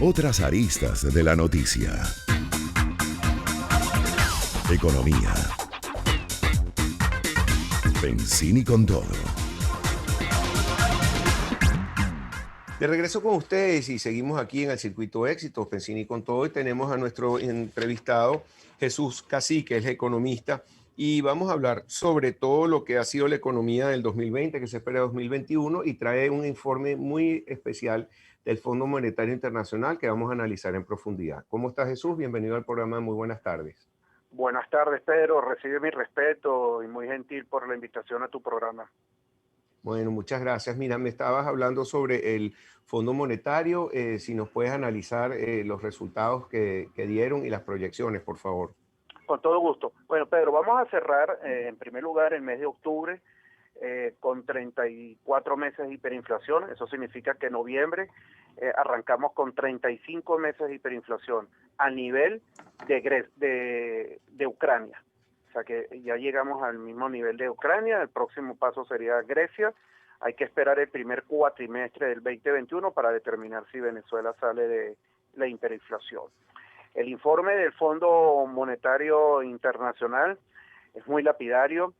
Otras aristas de la noticia. Economía. Pensini con todo. De regreso con ustedes y seguimos aquí en el Circuito Éxitos, Pensini con todo, y tenemos a nuestro entrevistado Jesús Cacique, es economista, y vamos a hablar sobre todo lo que ha sido la economía del 2020, que se espera 2021, y trae un informe muy especial del Fondo Monetario Internacional que vamos a analizar en profundidad. ¿Cómo está Jesús? Bienvenido al programa, muy buenas tardes. Buenas tardes, Pedro. Recibe mi respeto y muy gentil por la invitación a tu programa. Bueno, muchas gracias. Mira, me estabas hablando sobre el Fondo Monetario. Si nos puedes analizar los resultados que dieron y las proyecciones, por favor. Con todo gusto. Bueno, Pedro, vamos a cerrar en primer lugar el mes de octubre con 34 meses de hiperinflación. Eso significa que en noviembre arrancamos con 35 meses de hiperinflación a nivel de Ucrania. O sea que ya llegamos al mismo nivel de Ucrania. El próximo paso sería Grecia. Hay que esperar el primer cuatrimestre del 2021 para determinar si Venezuela sale de la hiperinflación. El informe del Fondo Monetario Internacional es muy lapidario.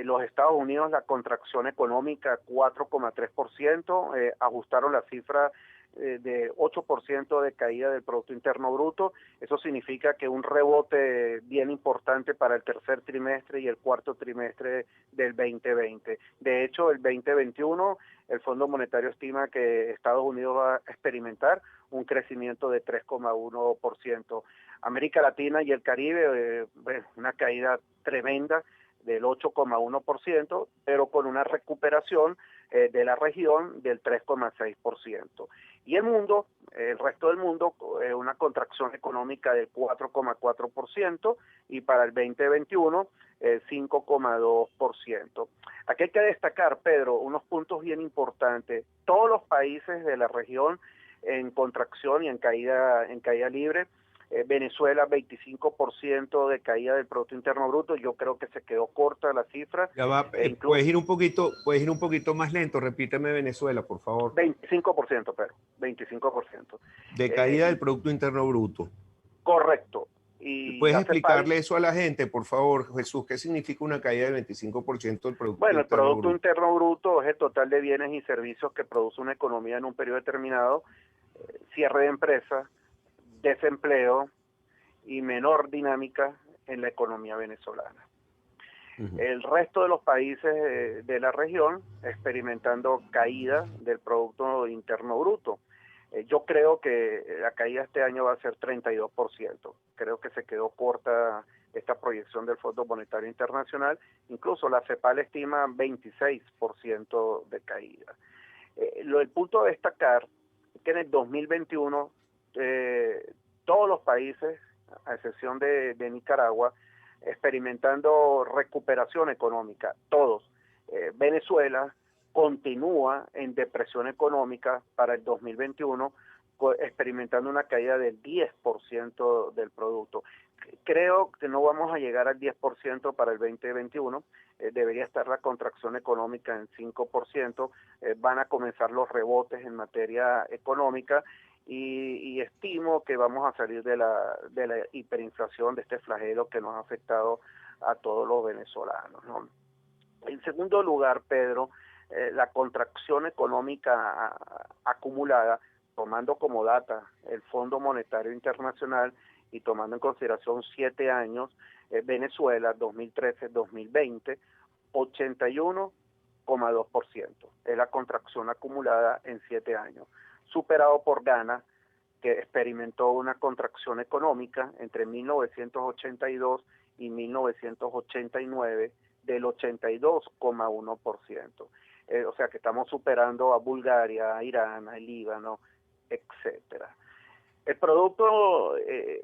Los Estados Unidos, la contracción económica 4,3%, ajustaron la cifra de 8% de caída del Producto Interno Bruto. Eso significa que un rebote bien importante para el tercer trimestre y el cuarto trimestre del 2020. De hecho, el 2021, el Fondo Monetario estima que Estados Unidos va a experimentar un crecimiento de 3,1%. América Latina y el Caribe, una caída tremenda del 8,1%, pero con una recuperación de la región del 3,6%. Y el mundo, el resto del mundo, una contracción económica del 4,4% y para el 2021, 5,2%. Aquí hay que destacar, Pedro, unos puntos bien importantes. Todos los países de la región en contracción y en caída libre. Venezuela 25% de caída del Producto Interno Bruto. Yo creo que se quedó corta la cifra. Ya va, puedes ir un poquito más lento. Repíteme Venezuela, por favor. 25%, pero 25%. De caída del Producto Interno Bruto. Correcto. ¿Puedes explicarle eso a la gente, por favor, Jesús? ¿Qué significa una caída del 25% del Producto Interno Bruto? Bueno, el Producto Interno Bruto es el total de bienes y servicios que produce una economía en un periodo determinado, cierre de empresas, desempleo y menor dinámica en la economía venezolana. El resto de los países de la región experimentando caída del Producto Interno Bruto. Yo creo que la caída este año va a ser 32%. Creo que se quedó corta esta proyección del Fondo Monetario Internacional. Incluso la CEPAL estima 26% de caída. El punto a destacar es que en el 2021 todos los países, a excepción de Nicaragua, experimentando recuperación económica, todos. Venezuela continúa en depresión económica para el 2021, experimentando una caída del 10% del producto. Creo que no vamos a llegar al 10% para el 2021, debería estar la contracción económica en 5%, van a comenzar los rebotes en materia económica, y estimo que vamos a salir de la hiperinflación, de este flagelo que nos ha afectado a todos los venezolanos, ¿no? En segundo lugar, Pedro, la contracción económica acumulada, tomando como data el Fondo Monetario Internacional y tomando en consideración 7 años, Venezuela 2013-2020, 81,2%. Es la contracción acumulada en 7 años. Superado por Ghana, que experimentó una contracción económica entre 1982 y 1989 del 82,1%. O sea que estamos superando a Bulgaria, a Irán, a Líbano, etcétera. El Producto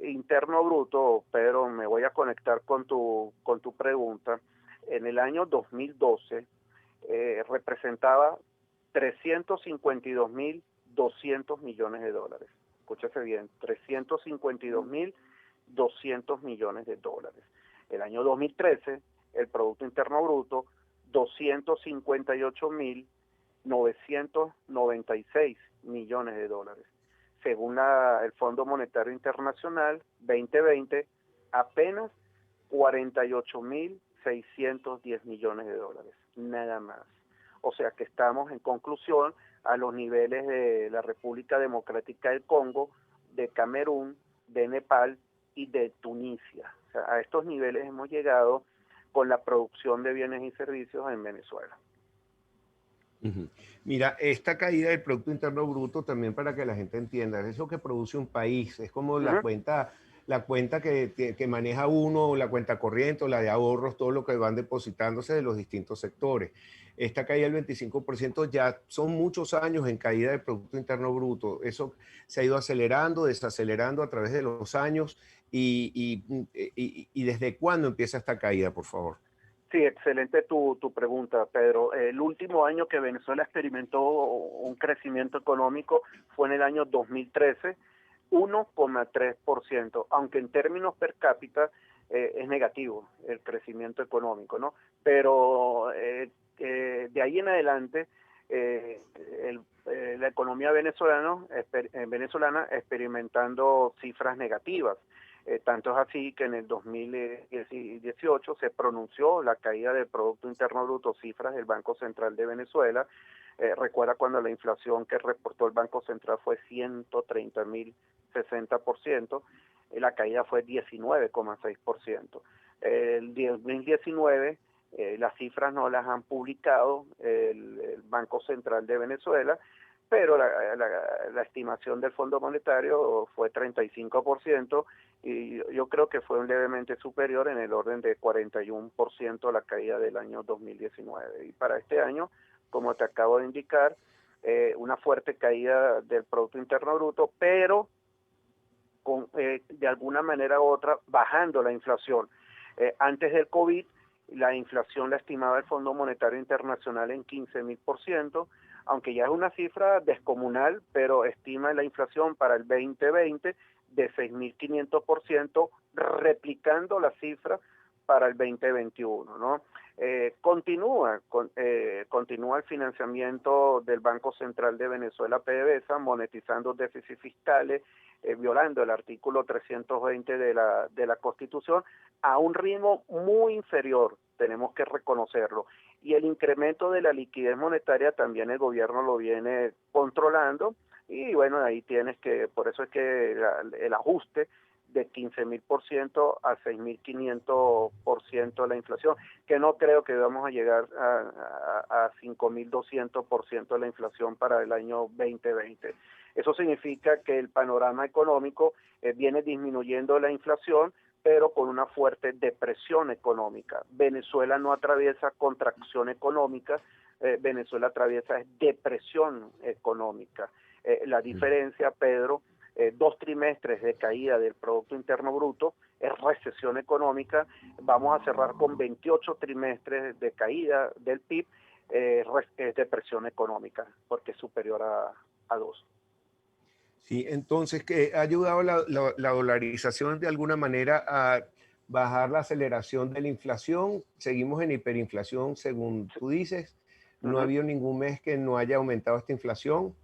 Interno Bruto, Pedro, me voy a conectar con tu pregunta. En el año 2012 representaba 352.200 millones de dólares. Escúchese bien, 352.200 millones de dólares. El año 2013, el Producto Interno Bruto, 258.996 millones de dólares. según el Fondo Monetario Internacional 2020, apenas 48.610 millones de dólares, nada más. O sea que estamos, en conclusión, a los niveles de la República Democrática del Congo, de Camerún, de Nepal y de Tunisia. O sea, a estos niveles hemos llegado con la producción de bienes y servicios en Venezuela. Ujú. Mira, esta caída del Producto Interno Bruto, también para que la gente entienda, es lo que produce un país, es como Ujú. la cuenta que maneja uno, la cuenta corriente o la de ahorros, todo lo que van depositándose de los distintos sectores. Esta caída del 25% ya son muchos años en caída del Producto Interno Bruto. Eso se ha ido acelerando, desacelerando a través de los años. ¿Y desde cuándo empieza esta caída, por favor? Sí, excelente tu pregunta, Pedro. El último año que Venezuela experimentó un crecimiento económico fue en el año 2013, 1,3%, aunque en términos per cápita es negativo el crecimiento económico, ¿no? Pero de ahí en adelante la economía venezolana experimentando cifras negativas. Tanto es así que en el 2018 se pronunció la caída del Producto Interno Bruto, cifras del Banco Central de Venezuela. Recuerda cuando la inflación que reportó el Banco Central fue 130.060%, la caída fue 19,6%. El 2019 las cifras no las han publicado el Banco Central de Venezuela, pero la estimación del Fondo Monetario fue 35%, y yo creo que fue levemente superior, en el orden de 41% la caída del año 2019. Y para este año, como te acabo de indicar, una fuerte caída del Producto Interno Bruto, pero de alguna manera u otra bajando la inflación. Antes del COVID, la inflación la estimaba el Fondo Monetario Internacional en 15.000%, aunque ya es una cifra descomunal, pero estima la inflación para el 2020 de 6.500%, replicando la cifra para el 2021, ¿no? Continúa el financiamiento del Banco Central de Venezuela, PDVSA, monetizando déficits fiscales, violando el artículo 320 de la Constitución, a un ritmo muy inferior, tenemos que reconocerlo. Y el incremento de la liquidez monetaria también el gobierno lo viene controlando, y bueno, ahí por eso es que el ajuste de 15.000% a 6.500% la inflación, que no creo que vamos a llegar a 5.200% la inflación para el año 2020. Eso significa que el panorama económico viene disminuyendo la inflación, pero con una fuerte depresión económica. Venezuela no atraviesa contracción económica, Venezuela atraviesa depresión económica. La diferencia, Pedro, 2 trimestres de caída del Producto Interno Bruto es recesión económica. Vamos a cerrar con 28 trimestres de caída del PIB, es depresión económica, porque es superior a 2. Sí, entonces, ¿qué ha ayudado la dolarización de alguna manera a bajar la aceleración de la inflación? Seguimos en hiperinflación, según tú dices. ¿No ha Uh-huh. habido ningún mes que no haya aumentado esta inflación?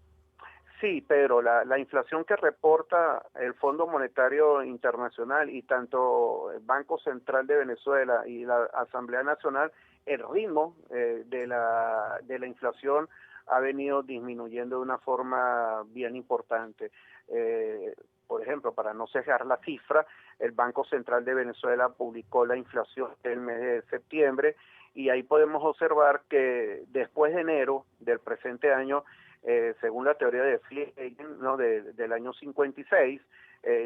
Sí, Pedro, la inflación que reporta el Fondo Monetario Internacional y tanto el Banco Central de Venezuela y la Asamblea Nacional, el ritmo de la inflación ha venido disminuyendo de una forma bien importante. Por ejemplo, para no cejar la cifra, el Banco Central de Venezuela publicó la inflación del mes de septiembre, y ahí podemos observar que después de enero del presente año, según la teoría de Fliegen, ¿no? del año 56,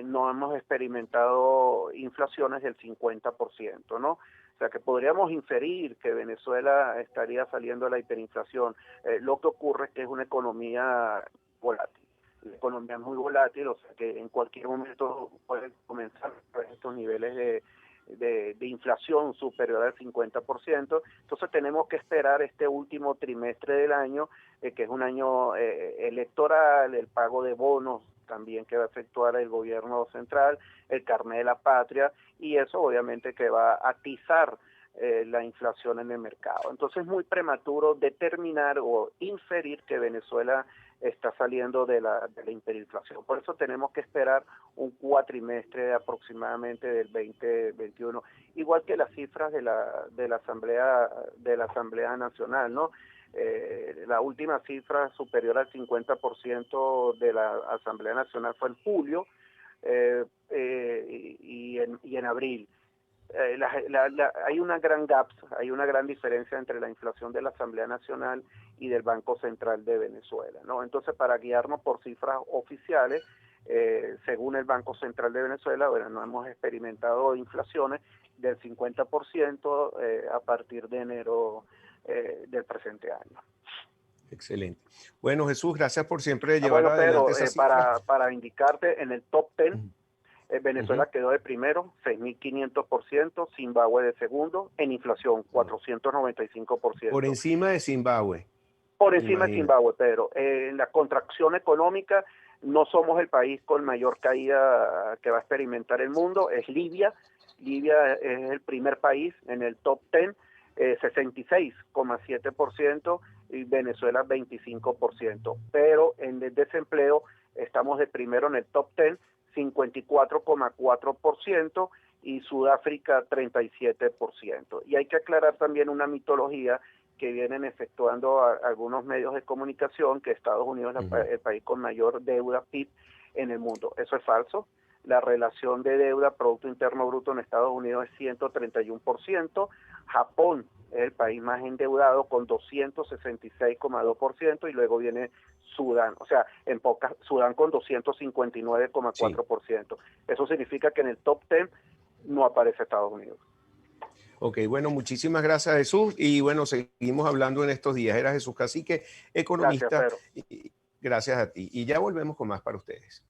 no hemos experimentado inflaciones del 50%, ¿no? O sea que podríamos inferir que Venezuela estaría saliendo de la hiperinflación. Lo que ocurre es que es una economía volátil. La economía es muy volátil, o sea que en cualquier momento puede comenzar a ver estos niveles de inflación superior al 50%. Entonces tenemos que esperar este último trimestre del año, que es un año electoral, el pago de bonos también que va a efectuar el gobierno central, el carné de la patria, y eso obviamente que va a atizar la inflación en el mercado. Entonces es muy prematuro determinar o inferir que Venezuela está saliendo de la hiperinflación. Por eso tenemos que esperar un cuatrimestre aproximadamente del 2021, igual que las cifras de la Asamblea Nacional, ¿no? La última cifra superior al 50% de la Asamblea Nacional fue en julio y en abril. Hay una gran gap, hay una gran diferencia entre la inflación de la Asamblea Nacional y del Banco Central de Venezuela, ¿no? Entonces, para guiarnos por cifras oficiales, según el Banco Central de Venezuela, bueno, no hemos experimentado inflaciones del 50% a partir de enero del presente año. Excelente. Bueno, Jesús, gracias por siempre llevar Bueno, adelante pero esa cifra. para indicarte, en el top 10, Venezuela quedó de primero, 6.500%, Zimbabue de segundo, en inflación, 495%. Por encima de Zimbabue. Por encima de Zimbabue, pero en la contracción económica no somos el país con mayor caída que va a experimentar el mundo, es Libia. Libia es el primer país en el top 10, 66,7%, y Venezuela 25%. Pero en el desempleo estamos de primero en el top 10, 54,4%, y Sudáfrica 37%. Y hay que aclarar también una mitología que vienen efectuando algunos medios de comunicación, que Estados Unidos es el país con mayor deuda PIB en el mundo. Eso es falso. La relación de deuda Producto Interno Bruto en Estados Unidos es 131%. Japón es el país más endeudado con 266,2%, y luego viene Sudán, o sea, Sudán con 259,4%. Sí. Eso significa que en el top 10 no aparece Estados Unidos. Ok, bueno, muchísimas gracias, Jesús. Y bueno, seguimos hablando en estos días. Era Jesús Cacique, economista. Gracias, Pedro. Gracias a ti. Y ya volvemos con más para ustedes.